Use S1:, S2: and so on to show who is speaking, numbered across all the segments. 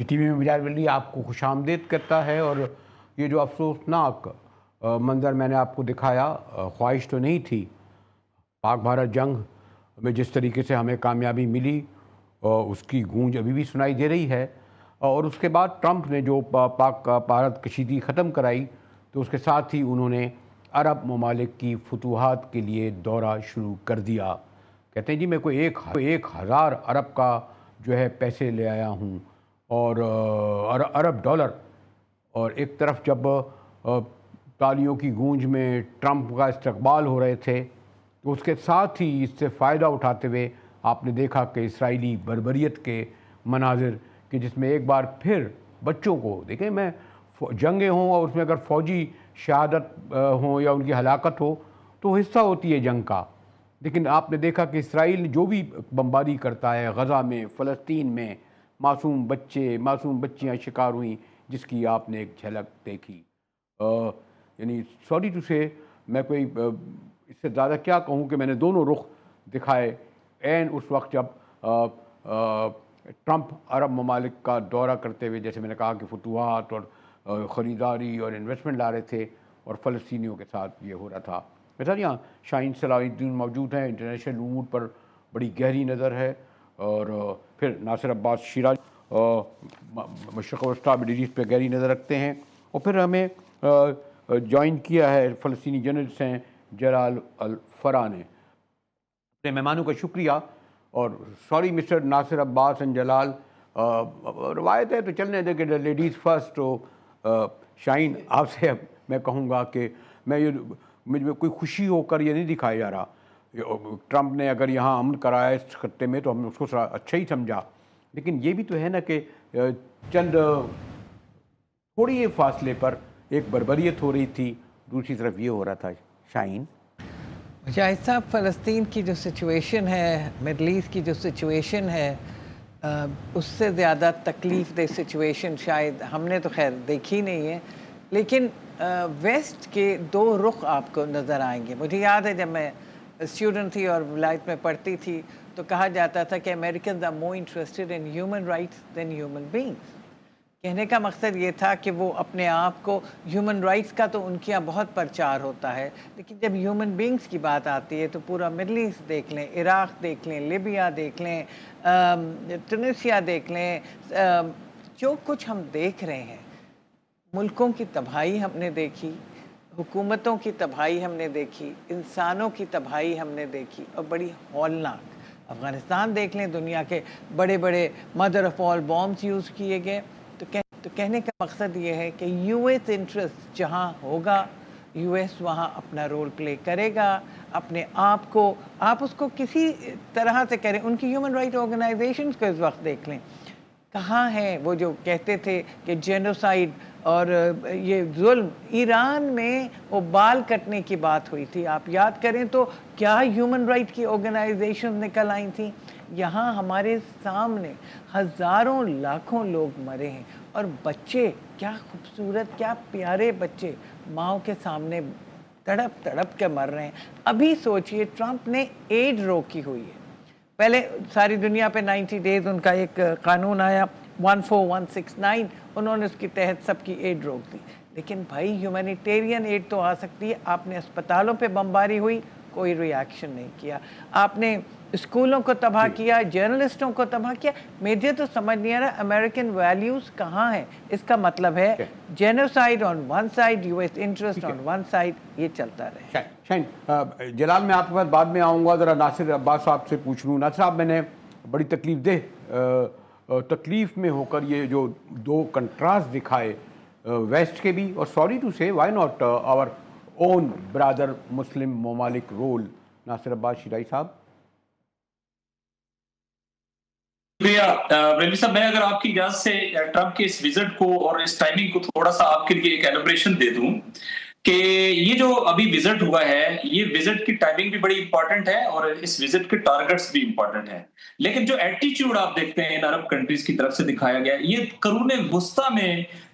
S1: T V میں مجاز ولی آپ کو خوش آمدید کرتا ہے، اور یہ جو افسوسناک منظر میں نے آپ کو دکھایا، خواہش تو نہیں تھی۔ پاک بھارت جنگ میں جس طریقے سے ہمیں کامیابی ملی، اس کی گونج ابھی بھی سنائی دے رہی ہے، اور اس کے بعد ٹرمپ نے جو پاک بھارت کشیدگی ختم کرائی، تو اس کے ساتھ ہی انہوں نے عرب ممالک کی فتوحات کے لیے دورہ شروع کر دیا۔ کہتے ہیں جی میں کوئی 1000 ارب کا جو ہے پیسے لے آیا ہوں، اور ارب ڈالر۔ اور ایک طرف جب تالیوں کی گونج میں ٹرمپ کا استقبال ہو رہے تھے، تو اس کے ساتھ ہی اس سے فائدہ اٹھاتے ہوئے آپ نے دیکھا کہ اسرائیلی بربریت کے مناظر، کہ جس میں ایک بار پھر بچوں کو دیکھیں، میں جنگیں ہوں اور اس میں اگر فوجی شہادت ہوں یا ان کی ہلاکت ہو تو حصہ ہوتی ہے جنگ کا، لیکن آپ نے دیکھا کہ اسرائیل جو بھی بمباری کرتا ہے غزہ میں، فلسطین میں، معصوم بچے، معصوم بچیاں شکار ہوئیں، جس کی آپ نے ایک جھلک دیکھی۔ یعنی سوری ٹو سے، میں کوئی اس سے زیادہ کیا کہوں کہ میں نے دونوں رخ دکھائے عین اس وقت جب ٹرمپ عرب ممالک کا دورہ کرتے ہوئے، جیسے میں نے کہا کہ فتوحات اور خریداری اور انویسٹمنٹ لا رہے تھے، اور فلسطینیوں کے ساتھ یہ ہو رہا تھا۔ میرے ساتھ یہاں شاہین صلاح الدین موجود ہیں، انٹرنیشنل امور پر بڑی گہری نظر ہے، اور پھر ناصر عباس شیراز مشرق وسطیٰ مڈل ایسٹ پہ گہری نظر رکھتے ہیں، اور پھر ہمیں جوائن کیا ہے فلسطینی جرنلسٹ ہیں جلال الفرا نے۔ اپنے مہمانوں کا شکریہ، اور sorry mister Nasir Abbas and Jalal, روایت ہے تو چلنے دیں کہ لیڈیز فرسٹ۔ تو شاہین، آپ سے میں کہوں گا کہ مجھ میں کوئی خوشی ہو کر یہ نہیں دکھایا جا رہا۔ ٹرمپ نے اگر یہاں امن کرایا اس خطے میں تو ہم نے اس کو اچھا ہی سمجھا، لیکن یہ بھی تو ہے نا کہ چند تھوڑی یہ فاصلے پر ایک بربریت ہو رہی تھی، دوسری طرف یہ ہو رہا تھا۔ شاہین،
S2: مجاہد صاحب، فلسطین کی جو سچویشن ہے، مڈل ایسٹ کی جو سچویشن ہے، اس سے زیادہ تکلیف دہ سچویشن شاید ہم نے تو خیر دیکھی نہیں ہے، لیکن ویسٹ کے دو رخ آپ کو نظر آئیں گے۔ مجھے یاد ہے جب میں اسٹوڈنٹ تھی اور ولایت میں پڑھتی تھی تو کہا جاتا تھا کہ Americans are more interested in human rights than human beings. کہنے کا مقصد یہ تھا کہ وہ اپنے آپ کو، ہیومن رائٹس کا تو ان کے یہاں بہت پرچار ہوتا ہے، لیکن جب ہیومن بینگس کی بات آتی ہے تو پورا مڈل ایسٹ دیکھ لیں، عراق دیکھ لیں، لیبیا دیکھ لیں، ٹونسیا دیکھ لیں، جو کچھ ہم دیکھ رہے ہیں، ملکوں کی تباہی ہم نے دیکھی، حکومتوں کی تباہی ہم نے دیکھی، انسانوں کی تباہی ہم نے دیکھی، اور بڑی ہولناک۔ افغانستان دیکھ لیں، دنیا کے بڑے بڑے mother of all bombs use کیے گئے۔ تو کہنے کا مقصد یہ ہے کہ یو ایس انٹرسٹ جہاں ہوگا، یو ایس وہاں اپنا رول پلے کرے گا۔ اپنے آپ کو، آپ اس کو کسی طرح سے کریں، ان کی ہیومن رائٹ آرگنائزیشنز کو اس وقت دیکھ لیں، کہاں ہیں وہ جو کہتے تھے کہ جینوسائیڈ اور یہ ظلم ایران میں وہ بال کٹنے کی بات ہوئی تھی، آپ یاد کریں تو کیا ہیومن رائٹ کی آرگنائزیشن نکل آئی تھیں۔ یہاں ہمارے سامنے ہزاروں لاکھوں لوگ مرے ہیں، اور بچے، کیا خوبصورت، کیا پیارے بچے ماؤں کے سامنے تڑپ تڑپ کے مر رہے ہیں۔ ابھی سوچئے ٹرمپ نے ایڈ روکی ہوئی ہے، پہلے ساری دنیا پہ 90 ڈیز ان کا ایک قانون آیا 14169، انہوں نے اس کے تحت سب کی ایڈ روک دی، لیکن بھائی ہیومینیٹیرین ایڈ تو آ سکتی ہے۔ آپ نے اسپتالوں پہ بمباری ہوئی، کوئی ری ایکشن نہیں کیا، آپ نے اسکولوں کو تباہ کیا، جرنلسٹوں کو تباہ کیا۔ مجھے تو سمجھ نہیں آ رہا امریکن ویلیوز کہاں ہیں۔ اس کا مطلب ہے genocide on one side, U S interest on one side, یہ چلتا رہے۔
S1: شاہین، جلال میں آپ کے پاس بعد میں آؤں گا، ذرا ناصر عباس صاحب سے پوچھ لوں۔ ناصر صاحب، میں نے بڑی تکلیف میں ہو کر یہ جو دو کنٹراسٹ دکھائے ویسٹ کے بھی، اور سوری ٹو سے وائی ناٹ آور اون برادر مسلم ممالک رول۔ ناصر عباس شیرائی صاحب۔
S3: شکریہ رنوی صاحب، میں اگر آپ کی اجازت سے ٹرمپ کے اس وزٹ کو اور اس ٹائمنگ کو تھوڑا سا آپ کے لیے ایک ایلوبریشن دے دوں کہ یہ جو ابھی وزٹ ہوا ہے، یہ وزٹ کی ٹائمنگ بھی بڑی امپورٹنٹ ہے اور اس وزٹ کے ٹارگٹس بھی امپورٹنٹ ہیں، لیکن جو ایٹیچیوڈ آپ دیکھتے ہیں ان عرب کنٹریز کی طرف سے دکھایا گیا، یہ قرون وسطیٰ میں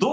S3: 2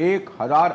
S1: 1,000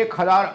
S1: 1,000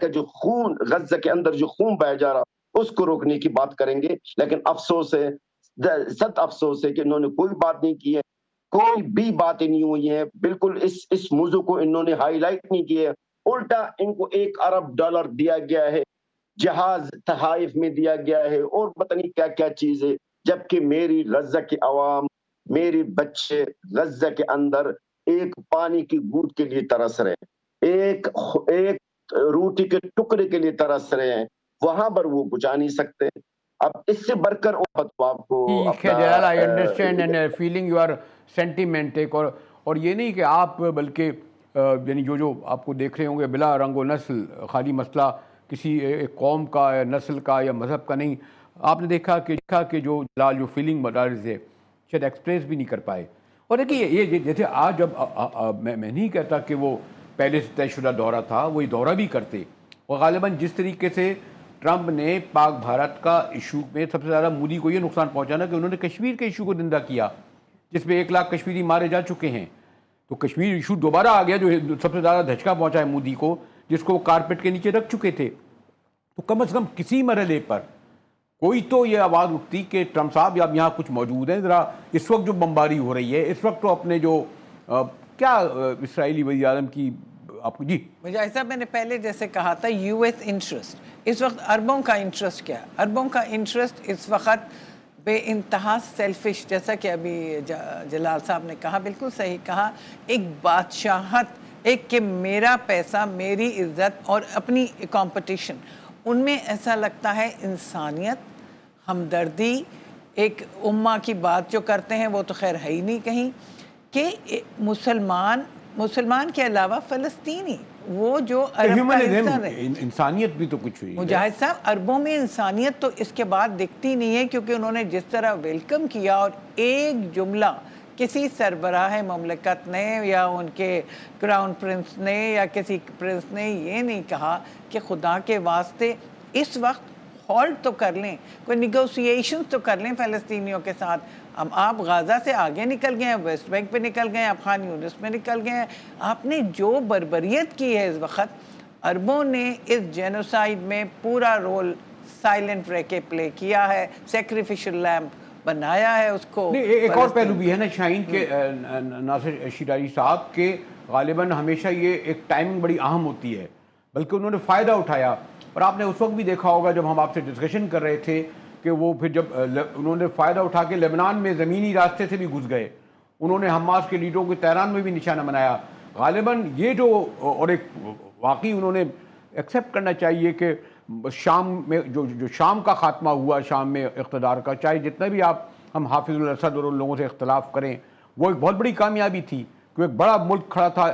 S4: کا جو خون، غزہ کے اندر جو خون بہ جا رہا اس کو روکنے کی بات کریں گے. لیکن افسوس ہے، سخت افسوس ہے کہ انہوں نے کوئی بات نہیں کی ہے، کوئی بھی باتیں نہیں ہوئی ہیں، بالکل اس موضوع کو انہوں نے ہائی لائٹ نہیں کیا ہے. الٹا ان کو $1 ارب دیا گیا ہے، جہاز تحائف میں دیا گیا ہے، اور پتہ نہیں کیا کیا چیزیں، جبکہ میری غزہ کے عوام، میری بچے غزہ کے اندر ایک پانی کی بوند کے لیے ترس رہے ہیں، ایک روٹی کے ٹکڑے کے لیے ترس رہے ہیں، وہاں پر وہ بجا نہیں سکتے. اب اس سے بڑھ کر آپ کو
S1: ٹھیک ہے Jalal, I understand and feeling your sentiment. ایک اور یہ نہیں کہ آپ بلکہ یعنی جو آپ کو دیکھ رہے ہوں گے بلا رنگ و نسل، خالی مسئلہ کسی ایک قوم کا یا نسل کا یا مذہب کا نہیں. آپ نے دیکھا کہ جو جلال جو فیلنگ بتا رہے تھے شاید ایکسپریس بھی نہیں کر پائے. اور دیکھیے یہ جیسے آج جب میں نہیں کہتا کہ وہ پہلے سے طے شدہ دورہ تھا، وہی دورہ بھی کرتے، اور غالباً جس طریقے سے ٹرمپ نے پاک بھارت کا ایشو میں سب سے زیادہ مودی کو یہ نقصان پہنچانا کہ انہوں نے کشمیر کے ایشو کو زندہ کیا، جس میں 1 لاکھ کشمیری مارے جا چکے ہیں. تو کشمیر ایشو دوبارہ آ گیا جو سب سے زیادہ دھچکا پہنچا ہے مودی کو، جس کو وہ کارپیٹ کے نیچے رکھ چکے تھے. تو کم از کم کسی مرحلے پر کوئی تو یہ آواز اٹھتی کہ ٹرمپ صاحب آپ یہاں کچھ موجود ہیں، ذرا اس وقت جو بمباری ہو رہی ہے اس وقت تو اپنے جو کیا اسرائیلی وزیر اعظم کی آپ کو. جی
S2: مجاہد صاحب، میں نے پہلے جیسے کہا تھا یو ایس انٹرسٹ، اس وقت اربوں کا انٹرسٹ کیا ہے؟ اربوں کا انٹرسٹ اس وقت بے انتہا سیلفش، جیسا کہ ابھی جلال صاحب نے کہا، بالکل صحیح کہا، ایک بادشاہت، ایک کہ میرا پیسہ، میری عزت اور اپنی کمپٹیشن. ان میں ایسا لگتا ہے انسانیت، ہمدردی، ایک امہ کی بات جو کرتے ہیں وہ تو خیر ہے ہی نہیں کہیں، کہ مسلمان کے علاوہ فلسطینی، وہ جو عرب کا حصہ رہے.
S1: انسانیت بھی تو کچھ ہوئی
S2: مجاہد صاحب، عربوں میں انسانیت تو اس کے بعد دکھتی نہیں ہے، کیونکہ انہوں نے جس طرح ویلکم کیا، اور ایک جملہ کسی سربراہ مملکت نے یا ان کے کراؤن پرنس نے یا کسی پرنس نے یہ نہیں کہا کہ خدا کے واسطے اس وقت ہالٹ تو کر لیں، کوئی نیگوسیشن تو کر لیں فلسطینیوں کے ساتھ. اب آپ غازہ سے آگے نکل گئے ہیں، ویسٹ بینک پہ نکل گئے ہیں، آپ خان یونس میں نکل گئے ہیں. آپ نے جو بربریت کی ہے اس وقت، عربوں نے اس جینوسائیڈ میں پورا رول سائلنٹ رہ کے پلے کیا ہے، سیکریفیشل لیمب بنایا ہے اس کو.
S1: ایک اور پہلو بھی ہے نا شاہین کے ناصر شیرازی صاحب کے، غالباً ہمیشہ یہ ایک ٹائمنگ بڑی اہم ہوتی ہے، بلکہ انہوں نے فائدہ اٹھایا. اور آپ نے اس وقت بھی دیکھا ہوگا جب ہم آپ سے ڈسکشن کر رہے تھے کہ وہ پھر جب انہوں نے فائدہ اٹھا کے لبنان میں زمینی راستے سے بھی گھس گئے، انہوں نے حماس کے لیڈروں کو تہران میں بھی نشانہ بنایا. غالباً یہ جو اور ایک واقعی انہوں نے ایکسیپٹ کرنا چاہیے کہ شام میں جو شام کا خاتمہ ہوا، شام میں اقتدار کا، چاہے جتنا بھی ہم حافظ الاسد اور ان لوگوں سے اختلاف کریں، وہ ایک بہت بڑی کامیابی تھی کہ ایک بڑا ملک کھڑا تھا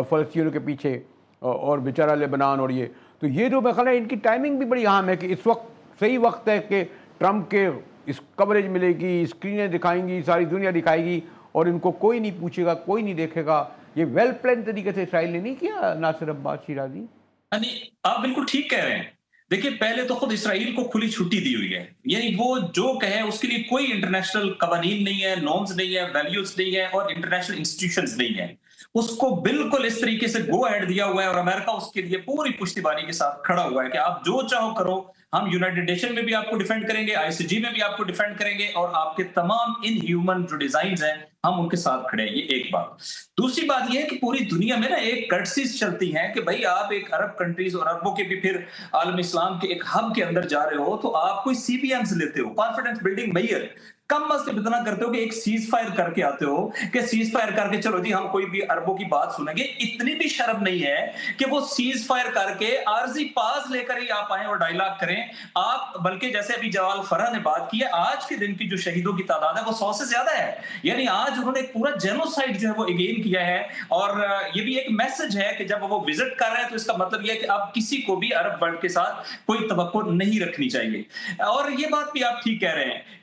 S1: فلسطینیوں کے پیچھے، اور بیچارہ لبنان. اور یہ تو یہ جو میں خیال ہے ان کی ٹائمنگ بھی بڑی اہم ہے کہ اس وقت صحیح وقت ہے کہ ٹرمپ کے اس کوریج ملے گی، اسکرینیں دکھائیں گی، ساری دنیا دکھائے گی، اور ان کو کوئی نہیں پوچھے گا، کوئی نہیں دیکھے گا. یہ ویل پلان طریقے سے اسرائیل نے نہیں کیا ناصر عباس شیرازی.
S3: آپ بالکل ٹھیک کہہ رہے ہیں. دیکھیں، پہلے تو خود اسرائیل کو کھلی چھٹی دی ہوئی ہے، یعنی وہ جو کہے اس کے لیے کوئی انٹرنیشنل قوانین نہیں ہے، نارمز نہیں ہے، ویلیوز نہیں ہے، اور انٹرنیشنل انسٹیٹیوشنز نہیں ہے. اس کو بالکل اس طریقے سے گو ایڈ دیا ہوا ہے، اور امریکہ اس کے لیے پوری پشتیبانی کے ساتھ کھڑا ہوا ہے کہ آپ جو چاہو کرو، ہم یونائٹڈ نیشن میں بھی آپ کو ڈیفینڈ کریں گے، آئی سی جی میں بھی آپ کو ڈیفینڈ کریں گے، اور آپ کے تمام ان ہیومن جو ڈیزائنز ہیں ہم ان کے ساتھ کھڑے ہیں. یہ ایک بات. دوسری بات یہ ہے کہ پوری دنیا میں نا ایک کرٹسیز چلتی ہیں کہ بھائی آپ ایک عرب کنٹریز اور عربوں کے بھی پھر عالم اسلام کے ایک ہب کے اندر جا رہے ہو تو آپ کوئی سی بی ایمز لیتے ہو، کانفیڈنس بلڈنگ میئر، کم از کم اتنا کرتے ہو کہ ایک سیز فائر کر کے آتے ہو کہ سیز فائر کر کے چلو جی ہم کوئی بھی عربوں کی بات سنیں گے. اتنی بھی شرم نہیں ہے کہ وہ سیز فائر کر کے عارضی پاس لے کر ہی آپ آئیں اور ڈائیلاگ کریں آپ. بلکہ جیسے ابھی جوال فرح نے بات کی ہے، آج کے دن کی جو شہیدوں کی تعداد ہے وہ 100 سے زیادہ ہے. یعنی آج انہوں نے پورا جینوسائیڈ جو ہے وہ اگین کیا ہے. اور یہ بھی ایک میسج ہے کہ جب وہ وزٹ کر رہے ہیں تو اس کا مطلب یہ ہے کہ اب کسی کو بھی عرب ورلڈ کے ساتھ کوئی توقع نہیں رکھنی چاہیے. اور یہ بات بھی آپ ٹھیک کہہ رہے ہیں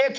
S4: 1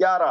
S4: 11,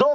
S4: 2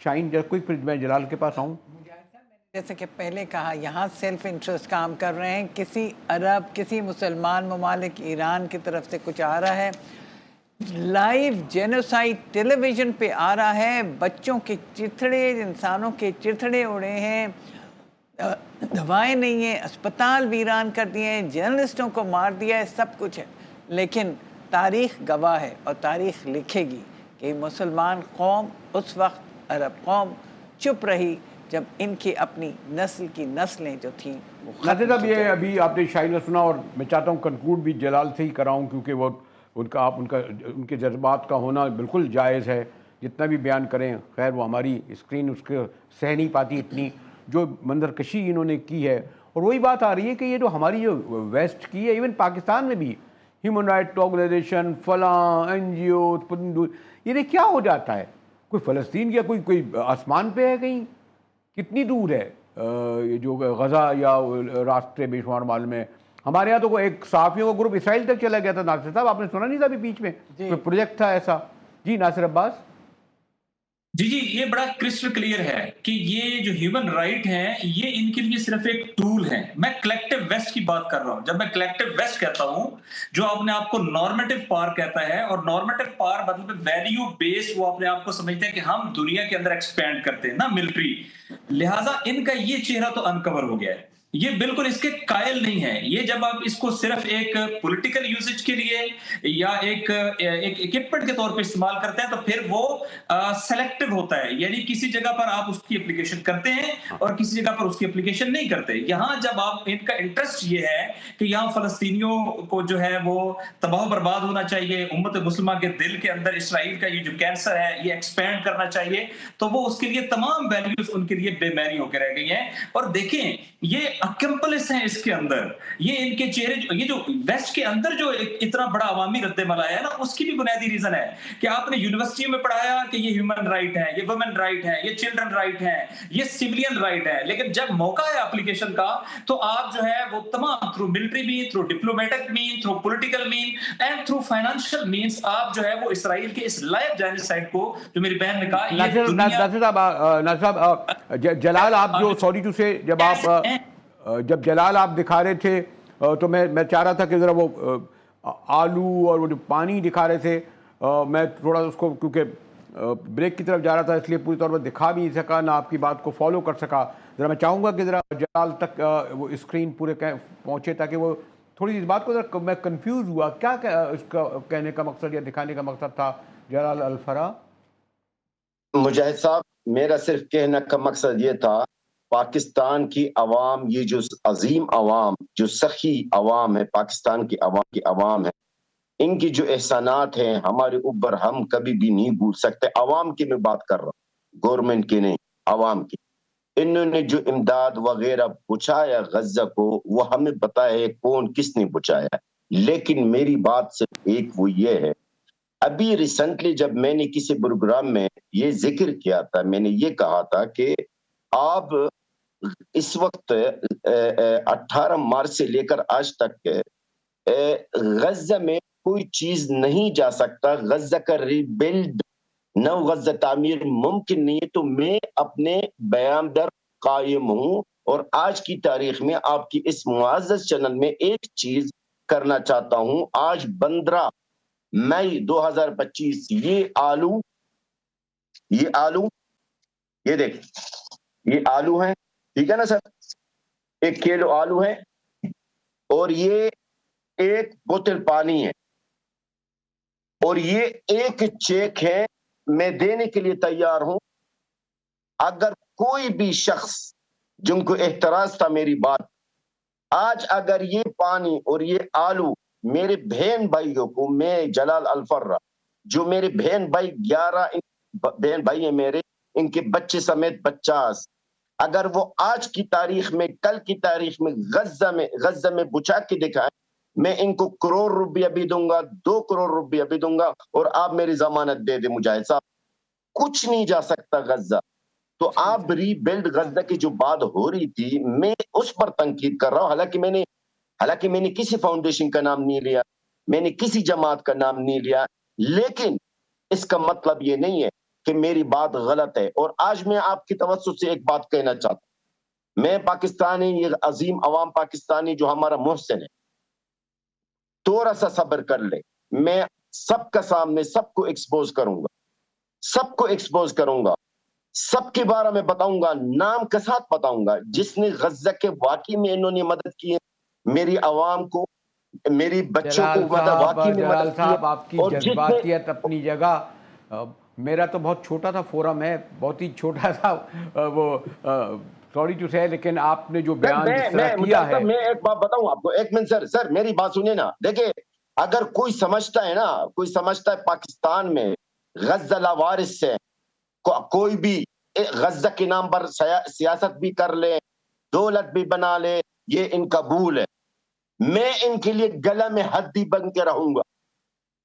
S1: شاہین کوئی میں جلال کے پاس آؤں.
S2: جیسے کہ پہلے کہا یہاں سیلف انٹرسٹ کام کر رہے ہیں, کسی عرب کسی مسلمان ممالک ایران کی طرف سے کچھ آ رہا ہے, لائیو جینوسائیڈ ٹیلی ویژن پہ آ رہا ہے, بچوں کے چتھڑے, انسانوں کے چتھڑے اڑے ہیں, دوائیں نہیں ہیں, اسپتال ویران کر دیے ہیں, جرنلسٹوں کو مار دیا ہے, سب کچھ ہے. لیکن تاریخ گواہ ہے اور تاریخ لکھے گی کہ مسلمان قوم اس وقت, عرب قوم چپ رہی جب ان کی اپنی نسل کی نسلیں جو تھیں وہ
S1: ناصر صاحب, یہ ابھی آپ نے شاہین سنا اور میں چاہتا ہوں کنکلوڈ بھی جلال سے ہی کراؤں, کیونکہ وہ ان کے جذبات کا ہونا بالکل جائز ہے. جتنا بھی بیان کریں, خیر وہ ہماری اسکرین اس کے سہ نہیں پاتی اتنی جو منظر کشی انہوں نے کی ہے. اور وہی بات آ رہی ہے کہ یہ جو ہماری جو ویسٹ کی ہے, ایون پاکستان میں بھی ہیومن رائٹ آرگنائزیشن فلاں این جی او, یہ کیا ہو جاتا ہے؟ کوئی فلسطین یا کوئی آسمان پہ ہے کہیں؟ کتنی دور ہے یہ جو غزہ یا راستے بے شمار مال میں؟ ہمارے یہاں تو کوئی ایک صحافیوں کا گروپ اسرائیل تک چلا گیا تھا. ناصر صاحب آپ نے سنا نہیں تھا ابھی بیچ میں کوئی پروجیکٹ تھا ایسا؟ جی ناصر عباس.
S3: جی یہ بڑا کرسٹل کلیئر ہے کہ یہ جو ہیومن رائٹ ہیں یہ ان کے لیے صرف ایک ٹول ہے. میں کلیکٹیو ویسٹ کی بات کر رہا ہوں. جب میں کلیکٹیو ویسٹ کہتا ہوں, جو اپنے آپ کو نارمیٹیو پار کہتا ہے, اور نارمیٹیو پار مطلب ویلیو بیس, وہ اپنے آپ کو سمجھتے ہیں کہ ہم دنیا کے اندر ایکسپینڈ کرتے ہیں نا ملٹری, لہٰذا ان کا یہ چہرہ تو انکور ہو گیا ہے. یہ بالکل اس کے قائل نہیں ہے. یہ جب آپ اس کو صرف ایک پولیٹیکل یوزج کے لیے یا ایک اکوپمنٹ کے طور پہ استعمال کرتے ہیں تو پھر وہ سلیکٹو ہوتا ہے, یعنی کسی جگہ پر آپ اس کی اپلیکیشن کرتے ہیں اور کسی جگہ پر اس کی اپلیکیشن نہیں کرتے. یہاں جب آپ ان کا انٹرسٹ یہ ہے کہ یہاں فلسطینیوں کو جو ہے وہ تباہ و برباد ہونا چاہیے, امت مسلمہ کے دل کے اندر اسرائیل کا یہ جو کینسر ہے یہ ایکسپینڈ کرنا چاہیے, تو وہ اس کے لیے تمام ویلیوز ان کے لیے بے معنی ہو کے رہ گئی ہیں. اور دیکھیں یہ اکمپلس ہیں اس کے اندر, یہ ان کے چہرے, یہ جو ویسٹ کے اندر جو اتنا بڑا عوامی رد عمل آیا ہے نا, اس کی بھی بنیادی ریزن ہے کہ آپ نے یونیورسٹیوں میں پڑھایا کہ یہ ہیومن رائٹ ہے, یہ وومن رائٹ ہے, یہ چلڈرن رائٹ ہے, یہ سیولین رائٹ ہے, لیکن جب موقع ہے اپلیکیشن کا تو آپ جو ہے وہ تمام through military mean, through diplomatic mean, through political mean and through financial means آپ جو ہے وہ اسرائیل کے اس لائف جینوسائیڈ کو, جو میری بہن نے کہا,
S1: ناصر صاحب جلال آپ جو سوری ٹو سے جب جلال آپ دکھا رہے تھے تو میں چاہ رہا تھا کہ ذرا وہ آلو اور وہ جو پانی دکھا رہے تھے, میں تھوڑا اس کو کیونکہ بریک کی طرف جا رہا تھا اس لیے پوری طور پر دکھا بھی نہیں سکا, نہ آپ کی بات کو فالو کر سکا. ذرا میں چاہوں گا کہ ذرا جلال تک وہ اسکرین پورے پہنچے تاکہ وہ تھوڑی سی اس بات کو ذرا, میں کنفیوز ہوا کیا اس کا کہنے کا مقصد یا دکھانے کا مقصد تھا. جلال الفرا.
S4: مجاہد صاحب, میرا صرف کہنے کا مقصد یہ تھا, پاکستان کی عوام, یہ جو عظیم عوام, جو سخی عوام ہے, پاکستان کی عوام ہے, ان کی جو احسانات ہیں ہمارے اوپر ہم کبھی بھی نہیں بھول سکتے. عوام کی میں بات کر رہا ہوں, گورنمنٹ کی نہیں, عوام کی. انہوں نے جو امداد وغیرہ پہنچایا غزہ کو, وہ ہمیں پتہ ہے کون کس نے پہنچایا. لیکن میری بات صرف ایک, وہ یہ ہے, ابھی ریسنٹلی جب میں نے کسی پروگرام میں یہ ذکر کیا تھا, میں نے یہ کہا تھا کہ آپ اس وقت 18 مارچ سے لے کر آج تک غزہ میں کوئی چیز نہیں جا سکتا, غزہ کا ریبلڈ, نو غزہ تعمیر ممکن نہیں ہے. تو میں اپنے بیان در قائم ہوں, اور آج کی تاریخ میں آپ کی اس معزز چینل میں ایک چیز کرنا چاہتا ہوں. آج 15 مئی 2025 یہ آلو, یہ دیکھ, یہ آلو ہیں, ٹھیک ہے نا سر, 1 کلو آلو ہے, اور یہ 1 بوتل پانی ہے, اور یہ 1 چیک ہے. میں دینے کے لیے تیار ہوں. اگر کوئی بھی شخص جن کو اعتراض تھا میری بات, آج اگر یہ پانی اور یہ آلو میرے بہن بھائیوں کو, میں جلال الفرا, جو میرے بہن بھائی 11 بہن بھائی ہیں میرے, ان کے بچے سمیت 50, اگر وہ آج کی تاریخ میں, کل کی تاریخ میں غزہ میں بچا کے دکھائیں, میں ان کو 1 کروڑ روپیہ بھی دوں گا, 2 کروڑ روپیہ بھی دوں گا, اور آپ میری ضمانت دے دیں مجاہد صاحب. کچھ نہیں جا سکتا غزہ. تو آپ ری بلڈ غزہ کی جو بات ہو رہی تھی, میں اس پر تنقید کر رہا ہوں. حالانکہ میں نے کسی فاؤنڈیشن کا نام نہیں لیا, میں نے کسی جماعت کا نام نہیں لیا, لیکن اس کا مطلب یہ نہیں ہے کہ میری بات غلط ہے. اور آج میں آپ کی توسط سے ایک بات کہنا چاہتا ہوں. میں پاکستانی، یہ عظیم عوام پاکستانی جو ہمارا محسن ہے، تھوڑا سا صبر کر لے. میں سب کا سامنے سب کو ایکسپوز کروں گا، سب کو ایکسپوز کروں گا، سب کے بارے میں بتاؤں گا، نام کے ساتھ بتاؤں گا جس نے غزہ کے واقعی میں انہوں نے مدد کی ہے، میری عوام کو، میری بچوں کو واقعی میں
S1: جلال
S4: مدد کی ہے.
S1: صاحب آپ کی
S4: اور جس نے
S1: جذباتیت اپنی جگہ. میرا تو بہت چھوٹا سا فورم ہے، بہت ہی چھوٹا سا وہ سوری ٹو سے، لیکن آپ نے جو بیان جس طرح کیا ہے.
S4: میں ایک بات بتاؤں آپ کو، ایک منٹ سر میری بات سنیں نا. دیکھیں، اگر کوئی سمجھتا ہے نا، کوئی سمجھتا ہے پاکستان میں غزہ لاوارث سے کوئی بھی غزہ کے نام پر سیاست بھی کر لے، دولت بھی بنا لے، یہ ان کا بھول ہے. میں ان کے لیے گلہ میں ہڈی بن کے رہوں گا.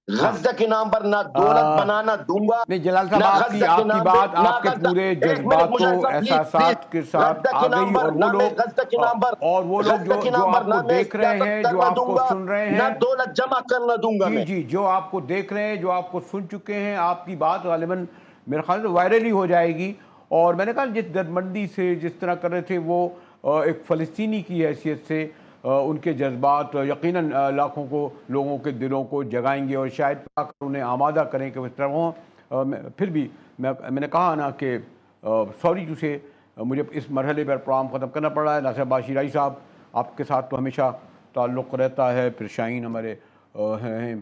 S4: غزہ کے نام پر نہ دولت بنانا دوں گا،
S1: نہیں جلال صاحب،
S4: نہ
S1: آپ کی
S4: غزہ کے نام پہ
S1: بات
S4: نہ
S1: آپ کے
S4: غزہ.
S1: پورے
S4: ایک منٹ
S1: جذباتوں
S4: مجاہد صاحب،
S1: احساسات کے ساتھ
S4: غزہ
S1: آ
S4: کے نام
S1: گئی.
S4: پر
S1: اور
S4: نہ
S1: وہ
S4: میں
S1: لوگ
S4: غزہ کے نام پر
S1: اور وہ لوگ
S4: غزہ کے
S1: جو
S4: نام پر
S1: آپ کو
S4: نہ میں
S1: دیکھ رہے
S4: سیاست
S1: ہیں، جو
S4: کرنا
S1: آپ
S4: دوں
S1: کو
S4: گا،
S1: سن رہے
S4: نہ
S1: ہیں،
S4: دولت جمع کرنا دوں گا. میں
S1: جی جو آپ کو دیکھ رہے ہیں، جو آپ کو سن چکے ہیں، آپ کی بات غالباً میرے خیال سے وائرل ہی ہو جائے گی. اور میں نے کہا جس درمندی سے جس طرح کر رہے تھے وہ ایک فلسطینی کی حیثیت سے ان کے جذبات یقیناً لاکھوں کو لوگوں کے دلوں کو جگائیں گے اور شاید انہیں آمادہ کریں کہ اس طرح ہوں. پھر بھی میں نے کہا نا کہ سوری ٹو سے مجھے اس مرحلے پر پروگرام ختم کرنا پڑ رہا ہے. ناصر عباس شیرائی صاحب، آپ کے ساتھ تو ہمیشہ تعلق رہتا ہے، پھر شاہین ہمارے ہیں،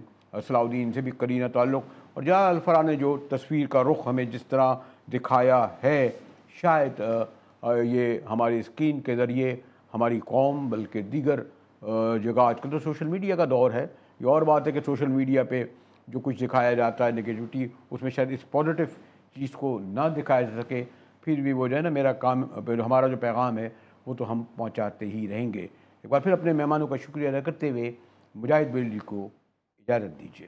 S1: صلاح الدین سے بھی قرینہ تعلق. اور جلال الفراء نے جو تصویر کا رخ ہمیں جس طرح دکھایا ہے، شاید یہ ہماری اسکرین کے ذریعے ہماری قوم بلکہ دیگر جگہ، آج کل تو سوشل میڈیا کا دور ہے. یہ اور بات ہے کہ سوشل میڈیا پہ جو کچھ دکھایا جاتا ہے نگیٹیوٹی، اس میں شاید اس پازیٹیو چیز کو نہ دکھایا جا سکے. پھر بھی وہ جو ہے نا، میرا کام، ہمارا جو پیغام ہے وہ تو ہم پہنچاتے ہی رہیں گے. ایک بار پھر اپنے مہمانوں کا شکریہ ادا کرتے ہوئے مجاہد بریلوی کو اجازت دیجیے.